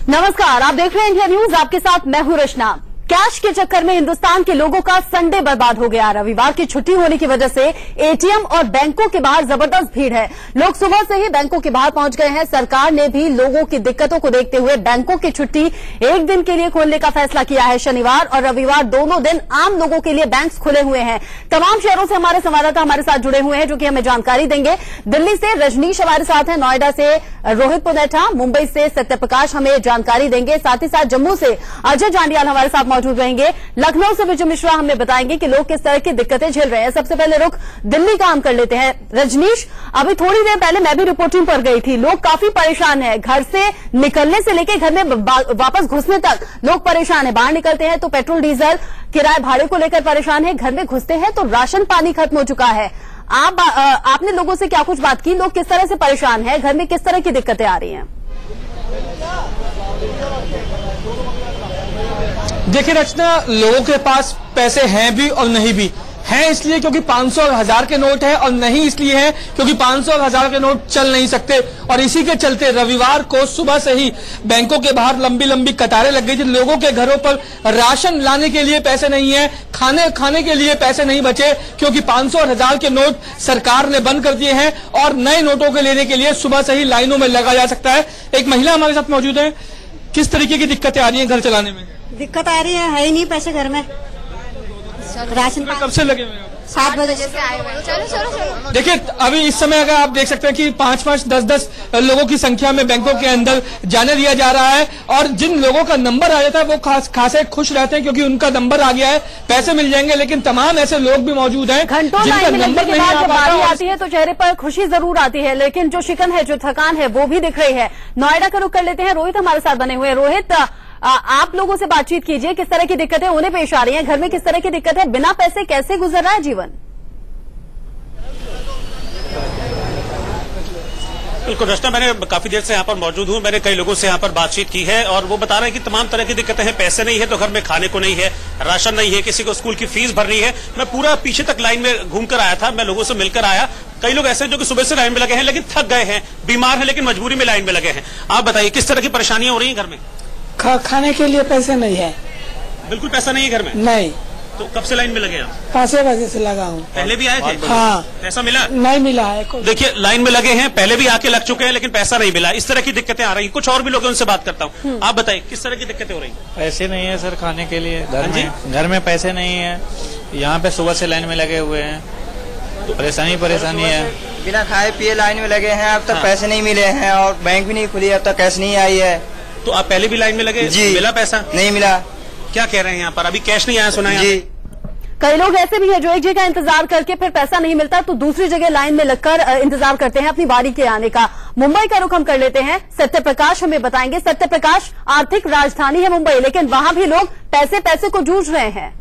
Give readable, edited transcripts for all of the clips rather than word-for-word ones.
नमस्कार, आप देख रहे हैं इंडिया न्यूज। आपके साथ मैं हूं रचना। कैश के चक्कर में हिंदुस्तान के लोगों का संडे बर्बाद हो गया। रविवार की छुट्टी होने की वजह से एटीएम और बैंकों के बाहर जबरदस्त भीड़ है। लोग सुबह से ही बैंकों के बाहर पहुंच गए हैं। सरकार ने भी लोगों की दिक्कतों को देखते हुए बैंकों की छुट्टी एक दिन के लिए खोलने का फैसला किया है। शनिवार और रविवार दोनों दिन आम लोगों के लिए बैंक खुले हुए हैं। तमाम शहरों से हमारे संवाददाता हमारे साथ जुड़े हुए हैं जो कि हमें जानकारी देंगे। दिल्ली से रजनीश हमारे साथ हैं, नोएडा से रोहित पुनेठा, मुंबई से सत्यप्रकाश हमें जानकारी देंगे। साथ ही साथ जम्मू से अजय जांडियाल हमारे साथ मौजूद रहेंगे। लखनऊ से विजय मिश्रा हमें बताएंगे कि लोग किस तरह की दिक्कतें झेल रहे हैं। सबसे पहले रुख दिल्ली का हम कर लेते हैं। रजनीश, अभी थोड़ी देर पहले मैं भी रिपोर्टिंग पर गई थी। लोग काफी परेशान हैं। घर से निकलने से लेकर घर में वापस घुसने तक लोग परेशान हैं। बाहर निकलते हैं तो पेट्रोल डीजल किराए भाड़े को लेकर परेशान है। घर में घुसते हैं तो राशन पानी खत्म हो चुका है। आपने लोगों से क्या कुछ बात की? लोग किस तरह से परेशान हैं? घर में किस तरह की दिक्कतें आ रही हैं? देखिए रचना, लोगों के पास पैसे हैं भी और नहीं भी। हैं इसलिए क्योंकि 500 और 1000 के नोट है, और नहीं इसलिए है क्योंकि 500 और 1000 के नोट चल नहीं सकते। और इसी के चलते रविवार को सुबह से ही बैंकों के बाहर लंबी लंबी कतारें लग गई थी। लोगों के घरों पर राशन लाने के लिए पैसे नहीं है, खाने के लिए पैसे नहीं बचे, क्योंकि 500 और 1000 के नोट सरकार ने बंद कर दिए हैं और नए नोटों के लेने के लिए सुबह से ही लाइनों में लगा जा सकता है। एक महिला हमारे साथ मौजूद है। किस तरीके की दिक्कतें आ रही है घर चलाने में? दिक्कत आ रही है ही नहीं पैसे घर में। राशन कब से लगे हुए हैं? 7 बजे से आए हुए हैं। चलो। देखिए अभी इस समय अगर आप देख सकते हैं कि 5-5, 10-10 लोगों की संख्या में बैंकों के अंदर जाने दिया जा रहा है। और जिन लोगों का नंबर आ जाता है वो खासे खुश रहते हैं क्योंकि उनका नंबर आ गया है, पैसे मिल जाएंगे। लेकिन तमाम ऐसे लोग भी मौजूद हैं घंटों जिनका लाइन में नंबर लगने के नहीं बाद आ जब पाता। बारी आती है तो चेहरे पर खुशी जरूर आती है, लेकिन जो शिकन है, जो थकान है, वो भी दिख रही है। नोएडा का रुख कर लेते हैं। रोहित हमारे साथ बने हुए हैं। रोहित, आप लोगों से बातचीत कीजिए। किस तरह की दिक्कतें उन्हें पेश आ रही हैं? घर में किस तरह की दिक्कत है? बिना पैसे कैसे गुजर रहा है जीवन? बिल्कुल रचना, मैंने काफी देर से यहाँ पर मौजूद हूँ। मैंने कई लोगों से यहाँ पर बातचीत की है और वो बता रहे हैं कि तमाम तरह की दिक्कतें हैं। पैसे नहीं है तो घर में खाने को नहीं है, राशन नहीं है, किसी को स्कूल की फीस भरनी है। मैं पूरा पीछे तक लाइन में घूमकर आया था, मैं लोगों से मिलकर आया। कई लोग ऐसे हैं जो कि सुबह से लाइन में लगे हैं लेकिन थक गए हैं, बीमार हैं लेकिन मजबूरी में लाइन में लगे हैं। आप बताइए किस तरह की परेशानियां हो रही है घर में? खाने के लिए पैसे नहीं है। बिल्कुल पैसा नहीं है घर में? नहीं। तो कब से लाइन में लगे आप? 5 बजे से लगा हूँ। पहले भी आए थे? हाँ। पैसा मिला? नहीं मिला है। देखिए लाइन में लगे हैं, पहले भी आके लग चुके हैं लेकिन पैसा नहीं मिला। इस तरह की दिक्कतें आ रही हैं। कुछ और भी लोग हैं, उनसे बात करता हूँ। आप बताइए किस तरह की दिक्कतें हो रही हैं? पैसे नहीं है सर खाने के लिए। घर में पैसे नहीं है। यहाँ पे सुबह से लाइन में लगे हुए हैं, तो परेशानी है। बिना खाए पिए लाइन में लगे हैं, अब तक पैसे नहीं मिले हैं और बैंक भी नहीं खुली, अब तक कैश नहीं आई है। तो आप पहले भी लाइन में लगे? जी। मिला पैसा? नहीं मिला। क्या कह रहे हैं यहाँ पर? अभी कैश नहीं आया सुना है? जी। कई लोग ऐसे भी हैं जो एक जगह इंतजार करके फिर पैसा नहीं मिलता तो दूसरी जगह लाइन में लगकर इंतजार करते हैं अपनी बारी के आने का। मुंबई का रुख हम कर लेते हैं। सत्यप्रकाश हमें बताएंगे। सत्यप्रकाश, आर्थिक राजधानी है मुंबई, लेकिन वहां भी लोग पैसे को जूझ रहे हैं।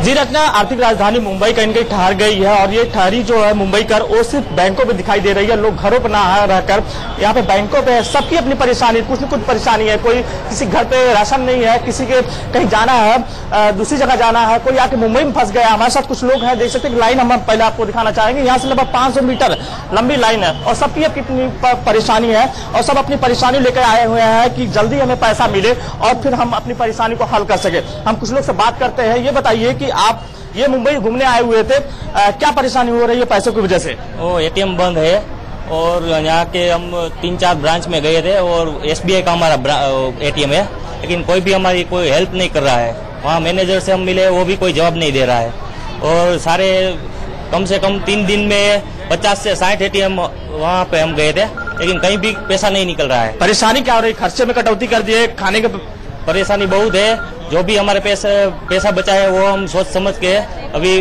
जी रचना, आर्थिक राजधानी मुंबई कहीं कहीं ठहर गई है और ये ठहरी जो है मुंबई कर वो सिर्फ बैंकों पे दिखाई दे रही है। लोग घरों पर ना रहकर यहाँ पे बैंकों पे सबकी अपनी परेशानी, कुछ न कुछ परेशानी है। कोई किसी घर पे राशन नहीं है, किसी के कहीं जाना है, दूसरी जगह जाना है, कोई आके मुंबई में फंस गया। हमारे साथ कुछ लोग हैं, देख सकते हैं लाइन हम पहले आपको दिखाना चाहेंगे। यहाँ से लगभग 500 मीटर लंबी लाइन है और सबकी अपनी परेशानी है और सब अपनी परेशानी लेकर आए हुए हैं कि जल्दी हमें पैसा मिले और फिर हम अपनी परेशानी को हल कर सके। हम कुछ लोग से बात करते हैं। ये बताइए कि आप ये मुंबई घूमने आए हुए थे, क्या परेशानी हो रही है पैसों की वजह से? वो एटीएम बंद है और यहाँ के हम 3-4 ब्रांच में गए थे और SBI का हमारा एटीएम है, लेकिन कोई भी हमारी कोई हेल्प नहीं कर रहा है। वहाँ मैनेजर से हम मिले, वो भी कोई जवाब नहीं दे रहा है। और सारे कम से कम 3 दिन में 50 से 60 एटीएम वहाँ पे हम गए थे, लेकिन कहीं भी पैसा नहीं निकल रहा है। परेशानी क्या हो रही? खर्चे में कटौती कर दिए, खाने के परेशानी बहुत है। जो भी हमारे पैसा बचा है वो हम सोच समझ के अभी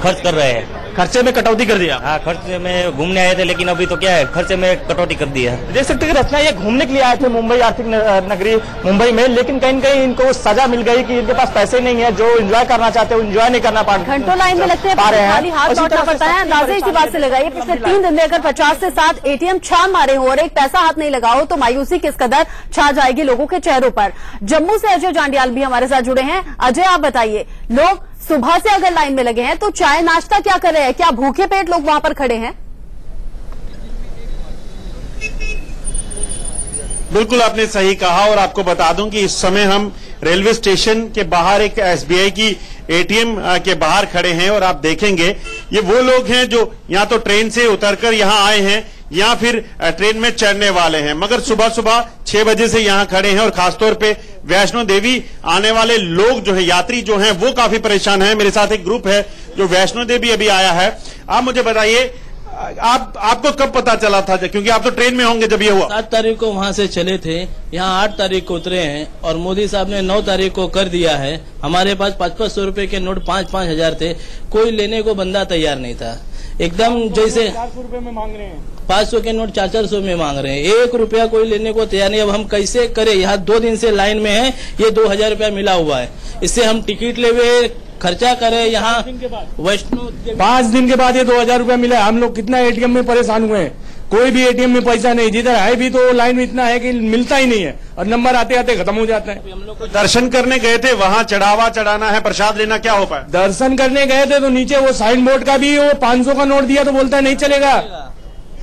खर्च कर रहे हैं। खर्चे में कटौती कर दिया? हाँ, खर्चे में घूमने आए थे लेकिन अभी तो क्या है, खर्चे में कटौती कर दी है। देख सकते हैं कि रचना ये घूमने के लिए आए थे मुंबई, आर्थिक नगरी मुंबई में, लेकिन कहीं न कहीं इनको सजा मिल गई कि इनके पास पैसे नहीं है। जो एंजॉय करना चाहते हैं वो एंजॉय नहीं करना घंटों लाइन में लगते हैं, खाली हाथ लौटना पड़ता है। अंदाजे इसी बात से लगाइए, पिछले 3 दिन में अगर 50 से 7 एटीएम छान मारे हो और एक पैसा हाथ नहीं लगा हो तो मायूसी किस कदर छा जाएगी लोगों के चेहरों पर। जम्मू से अजय जांडियाल भी हमारे साथ जुड़े हैं। अजय, आप बताइए, लोग सुबह से अगर लाइन में लगे हैं तो चाय नाश्ता क्या कर रहे हैं? क्या भूखे पेट लोग वहां पर खड़े हैं? बिल्कुल आपने सही कहा और आपको बता दूं कि इस समय हम रेलवे स्टेशन के बाहर एक एसबीआई की एटीएम के बाहर खड़े हैं और आप देखेंगे ये वो लोग हैं जो या तो ट्रेन से उतरकर यहाँ आए हैं या फिर ट्रेन में चढ़ने वाले हैं, मगर सुबह सुबह 6 बजे से यहाँ खड़े हैं और खासतौर पे वैष्णो देवी आने वाले लोग जो है, यात्री जो हैं, वो काफी परेशान हैं। मेरे साथ एक ग्रुप है जो वैष्णो देवी अभी आया है। आप मुझे बताइए आपको कब पता चला था, क्योंकि आप तो ट्रेन में होंगे जब ये हुआ? 7 तारीख को वहाँ से चले थे, यहाँ 8 तारीख को उतरे हैं और मोदी साहब ने 9 तारीख को कर दिया है। हमारे पास 500 रुपए के नोट 5-5 हजार थे, कोई लेने को बंदा तैयार नहीं था। एकदम जैसे 400 रुपए में मांग रहे हैं, 500 के नोट 400 में मांग रहे हैं, 1 रुपया कोई लेने को तैयार नहीं। अब हम कैसे करें? यहाँ 2 दिन से लाइन में है, ये 2000 रुपया मिला हुआ है, इससे हम टिकट ले खर्चा करें। यहाँ वैष्णो 5 दिन के बाद ये 2000 रुपया मिला। हम लोग कितना एटीएम में परेशान हुए हैं, कोई भी एटीएम में पैसा नहीं, जिधर है भी तो लाइन में इतना है कि मिलता ही नहीं है और नंबर आते आते खत्म हो जाते हैं। हम लोग दर्शन करने गए थे, वहाँ चढ़ावा चढ़ाना है, प्रसाद लेना, क्या हो पाया? दर्शन करने गए थे तो नीचे वो साइन बोर्ड का भी वो 500 का नोट दिया तो बोलता है नहीं चलेगा।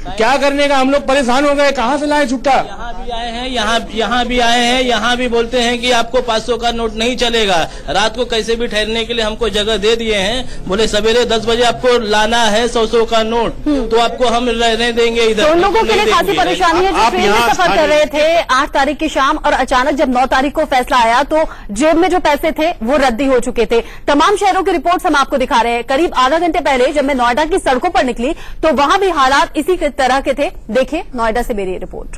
क्या करने का, हम लोग परेशान हो गए, कहाँ से लाए छुट्टा? यहाँ भी आए हैं, यहाँ भी आए हैं, यहाँ भी बोलते हैं कि आपको 500 का नोट नहीं चलेगा। रात को कैसे भी ठहरने के लिए हमको जगह दे दिए हैं, बोले सवेरे 10 बजे आपको लाना है 100 का नोट, तो आपको हम रहने देंगे इधर। तो उन लोगों के लिए खासी परेशानी है जो ट्रेन में सफर कर रहे थे 8 तारीख की शाम, और अचानक जब 9 तारीख को फैसला आया तो जेब में जो पैसे थे वो रद्दी हो चुके थे। तमाम शहरों की रिपोर्ट हम आपको दिखा रहे हैं। करीब आधा घंटे पहले जब मैं नोएडा की सड़कों पर निकली तो वहां भी हालात इसी तरह के थे। देखिए नोएडा से मेरी रिपोर्ट।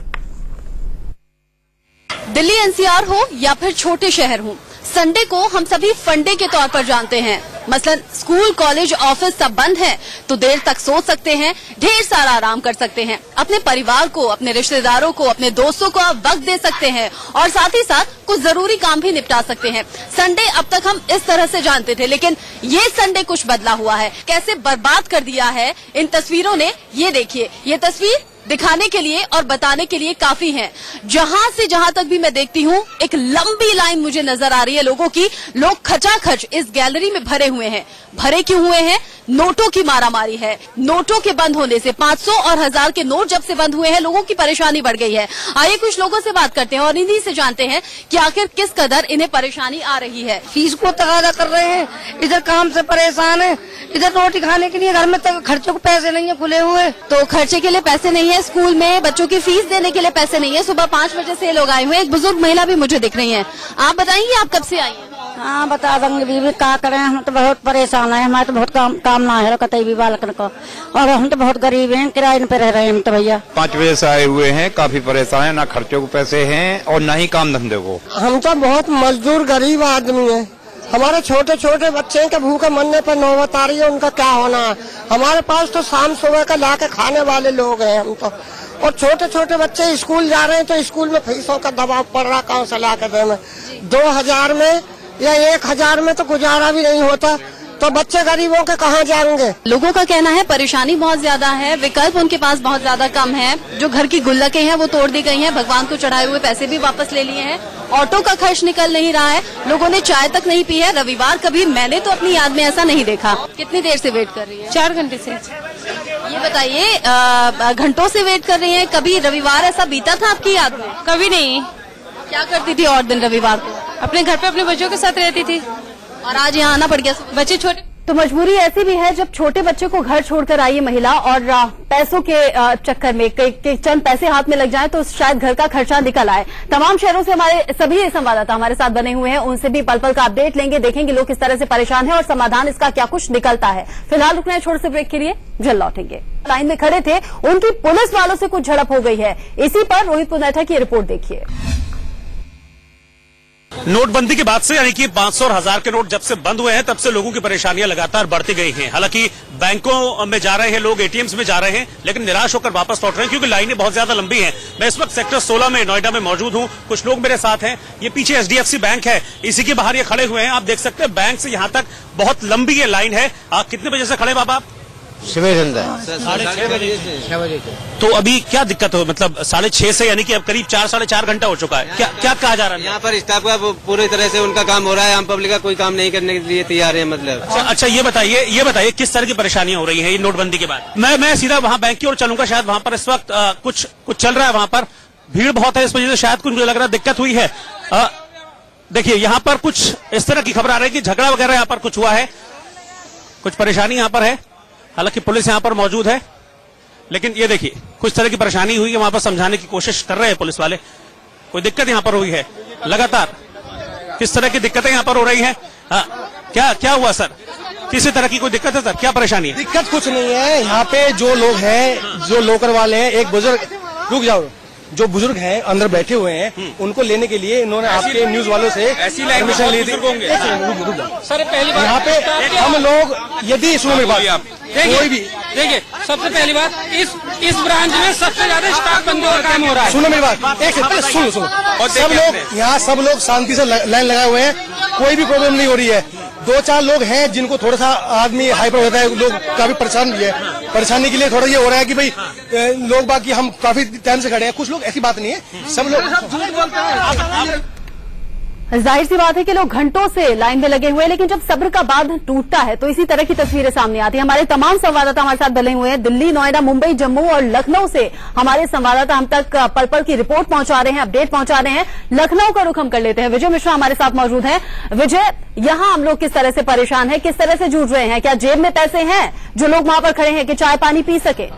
दिल्ली एनसीआर हो या फिर छोटे शहर हो, संडे को हम सभी फंडे के तौर पर जानते हैं। मसलन स्कूल, कॉलेज, ऑफिस सब बंद हैं तो देर तक सो सकते हैं, ढेर सारा आराम कर सकते हैं, अपने परिवार को, अपने रिश्तेदारों को, अपने दोस्तों को आप वक्त दे सकते हैं और साथ ही साथ कुछ जरूरी काम भी निपटा सकते हैं। संडे अब तक हम इस तरह से जानते थे, लेकिन ये संडे कुछ बदला हुआ है। कैसे बर्बाद कर दिया है इन तस्वीरों ने, ये देखिए। ये तस्वीर दिखाने के लिए और बताने के लिए काफी है। जहां से जहां तक भी मैं देखती हूं एक लंबी लाइन मुझे नजर आ रही है लोगों की। लोग खचाखच इस गैलरी में भरे हुए हैं। भरे क्यों हुए हैं? नोटों की मारामारी है। नोटों के बंद होने से 500 और 1000 के नोट जब से बंद हुए हैं लोगों की परेशानी बढ़ गई है। आइए कुछ लोगों से बात करते हैं और इन्हीं से जानते हैं कि आखिर किस कदर इन्हें परेशानी आ रही है। फीस को तगादा कर रहे हैं, इधर काम से परेशान है, इधर रोटी खाने के लिए घर में खर्चे को पैसे नहीं है खुले हुए। तो खर्चे के लिए पैसे नहीं है, स्कूल में बच्चों की फीस देने के लिए पैसे नहीं है। सुबह 5 बजे से लोग आए हुए, एक बुजुर्ग महिला भी मुझे दिख रही है। आप बताएंगे आप कब से आई हैं? हाँ बता देंगे बीवी, क्या करें, हम तो बहुत परेशान है। हमारे तो बहुत काम ना है कतई भी बालकन को, और हम तो बहुत गरीब हैं, किराए पे रह रहे हैं हम तो भैया। 5 बजे से आए हुए हैं, काफी परेशान है, ना खर्चों को पैसे हैं और ना ही काम धंधे को। हम तो बहुत मजदूर गरीब आदमी है, हमारे छोटे छोटे बच्चे के भूखे मरने पर नौबत आ रही है, उनका क्या होना है। हमारे पास तो शाम सुबह का ला के खाने वाले लोग हैं हम तो, और छोटे छोटे बच्चे स्कूल जा रहे हैं तो स्कूल में फीसों का दबाव पड़ रहा, कहाँ से ला के दें। 2000 में या 1000 में तो गुजारा भी नहीं होता, तो बच्चे गरीबों के कहाँ जाएंगे। लोगों का कहना है परेशानी बहुत ज्यादा है, विकल्प उनके पास बहुत ज्यादा कम है। जो घर की गुल्लकें हैं वो तोड़ दी गई हैं, भगवान को चढ़ाए हुए पैसे भी वापस ले लिए हैं, ऑटो का खर्च निकल नहीं रहा है, लोगों ने चाय तक नहीं पी है। रविवार कभी मैंने तो अपनी याद में ऐसा नहीं देखा। कितनी देर से वेट कर रही है? 4 घंटे से। ये बताइए, घंटों से वेट कर रही हैं, कभी रविवार ऐसा बीता था आपकी याद में? कभी नहीं। क्या करती थी और दिन रविवार को? अपने घर पे अपने बच्चों के साथ रहती थी, और आज यहाँ आना पड़ गया। बच्चे छोटे, तो मजबूरी ऐसी भी है जब छोटे बच्चे को घर छोड़कर आई महिला और पैसों के चक्कर में चंद पैसे हाथ में लग जाएं तो शायद घर का खर्चा निकल आए। तमाम शहरों से हमारे सभी संवाददाता हमारे साथ बने हुए हैं, उनसे भी पल पल का अपडेट लेंगे, देखेंगे लोग किस तरह से परेशान हैं और समाधान इसका क्या कुछ निकलता है। फिलहाल रुकना है छोटे से ब्रेक के लिए, जल्द लौटेंगे। लाइन में खड़े थे, उनकी पुलिस वालों से कुछ झड़प हो गई है। इसी पर रोहित पुनेठा की रिपोर्ट देखिए। नोटबंदी के बाद से यानी कि 500 और 1000 के नोट जब से बंद हुए हैं तब से लोगों की परेशानियां लगातार बढ़ती गई हैं। हालांकि बैंकों में जा रहे हैं लोग, एटीएम्स में जा रहे हैं, लेकिन निराश होकर वापस लौट रहे हैं क्योंकि लाइनें बहुत ज्यादा लंबी हैं। मैं इस वक्त सेक्टर 16 में नोएडा में मौजूद हूं, कुछ लोग मेरे साथ हैं। ये पीछे एचडीएफसी बैंक है, इसी के बाहर ये खड़े हुए हैं। आप देख सकते हैं बैंक से यहाँ तक बहुत लंबी ये लाइन है। आप कितने बजे से खड़े बाबा? सुबह 6:30 बजे से। तो अभी क्या दिक्कत हो, मतलब 6:30 से, यानी कि अब करीब 4 साढ़े 4 घंटा हो चुका है। क्या कहा जा रहा है? यहाँ पर स्टाफ का पूरी तरह से उनका काम हो रहा है, आम पब्लिक का कोई काम नहीं करने के लिए तैयार है। मतलब अच्छा ये बताइए किस तरह की परेशानियां हो रही हैं ये नोटबंदी के बाद? मैं सीधा वहाँ बैंक की ओर चलूंगा, शायद वहाँ पर इस वक्त कुछ चल रहा है वहाँ पर। भीड़ बहुत है, इस वजह से शायद कुछ मुझे लग रहा है दिक्कत हुई है। देखिए यहाँ पर कुछ इस तरह की खबर आ रही है कि झगड़ा वगैरह यहाँ पर कुछ हुआ है, कुछ परेशानी यहाँ पर है। हालांकि पुलिस यहाँ पर मौजूद है, लेकिन ये देखिए कुछ तरह की परेशानी हुई है, वहां पर समझाने की कोशिश कर रहे हैं पुलिस वाले। कोई दिक्कत यहाँ पर हुई है लगातार, किस तरह की दिक्कतें यहाँ पर हो रही हैं? क्या हुआ सर? किसी तरह की कोई दिक्कत है सर? क्या परेशानी है? दिक्कत कुछ नहीं है। यहाँ पे जो लोग हैं, जो लोकल वाले हैं, एक बुजुर्ग, रुक जाओ, जो बुजुर्ग हैं अंदर बैठे हुए हैं, उनको लेने के लिए इन्होंने आपके न्यूज वालों से परमिशन ली थी। सर पहली बात यहाँ पे हम लोग यदि सुनो मेरी बात, कोई भी देखिए, सबसे पहली बात इस ब्रांच में सबसे ज्यादा स्टॉक बंदी का काम हो रहा है। सुनो मेरी बात, एक सुनो सब लोग यहाँ सब लोग शांति से लाइन लगाए हुए हैं, कोई भी प्रॉब्लम नहीं हो रही है। 2-4 लोग हैं जिनको थोड़ा सा आदमी हाइपर होता है, लोग काफी परेशान भी है। परेशानी के लिए थोड़ा ये हो रहा है कि भाई लोग बाकी हम काफी टाइम से खड़े हैं, कुछ लोग ऐसी बात नहीं है, सब लोग झूठ बोलते हैं। जाहिर सी बात है कि लोग घंटों से लाइन में लगे हुए हैं, लेकिन जब सब्र का बांध टूटता है तो इसी तरह की तस्वीरें सामने आती हैं। हमारे तमाम संवाददाता हमारे साथ बने हुए हैं, दिल्ली, नोएडा, मुंबई, जम्मू और लखनऊ से हमारे संवाददाता हम तक पल पल की रिपोर्ट पहुंचा रहे हैं, अपडेट पहुंचा रहे हैं। लखनऊ का रुख हम कर लेते हैं, विजय मिश्रा हमारे साथ मौजूद हैं। विजय, यहाँ हम लोग किस तरह से परेशान हैं, किस तरह से जूझ रहे हैं? क्या जेब में पैसे हैं जो लोग वहां पर खड़े हैं कि चाय पानी पी सके?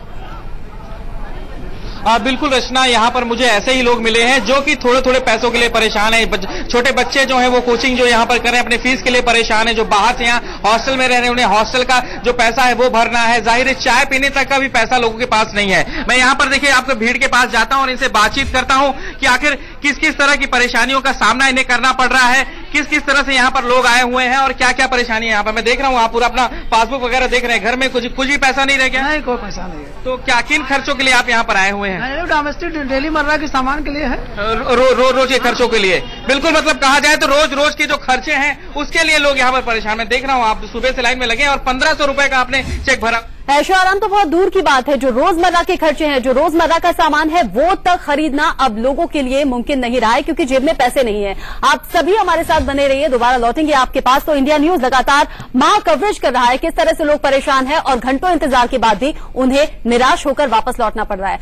बिल्कुल रचना, यहाँ पर मुझे ऐसे ही लोग मिले हैं जो कि थोड़े थोड़े पैसों के लिए परेशान है। छोटे बच्चे जो हैं वो कोचिंग जो यहाँ पर कर रहे हैं, अपने फीस के लिए परेशान है। जो बाहर से यहाँ हॉस्टल में रह रहे हैं, उन्हें हॉस्टल का जो पैसा है वो भरना है। जाहिर है चाय पीने तक का भी पैसा लोगों के पास नहीं है। मैं यहाँ पर देखिए आपको भीड़ के पास जाता हूँ और इनसे बातचीत करता हूँ कि आखिर किस किस तरह की परेशानियों का सामना इन्हें करना पड़ रहा है, किस किस तरह से यहाँ पर लोग आए हुए हैं और क्या क्या परेशानी है यहाँ पर। मैं देख रहा हूँ आप पूरा अपना पासबुक वगैरह देख रहे हैं, घर में कुछ भी पैसा नहीं रह गया? नहीं, कोई पैसा नहीं है। तो क्या किन खर्चों के लिए आप यहाँ पर आए हुए हैं? डोमेस्टिक डेली मर्रा के सामान के लिए है, रोज के खर्चों के लिए। बिल्कुल, मतलब कहा जाए तो रोज के जो खर्चे हैं उसके लिए लोग यहाँ पर परेशान। मैं देख रहा हूँ आप सुबह से लाइन में लगे हैं और 1500 रुपए का आपने चेक भरा। ऐशो आराम तो बहुत दूर की बात है, जो रोजमर्रा के खर्चे हैं, जो रोजमर्रा का सामान है, वो तक खरीदना अब लोगों के लिए मुमकिन नहीं रहा है क्योंकि जेब में पैसे नहीं है। आप सभी हमारे साथ बने रहिए, दोबारा लौटेंगे आपके पास। तो इंडिया न्यूज लगातार कवरेज कर रहा है किस तरह से लोग परेशान हैं और घंटों इंतजार के बाद भी उन्हें निराश होकर वापस लौटना पड़ रहा है।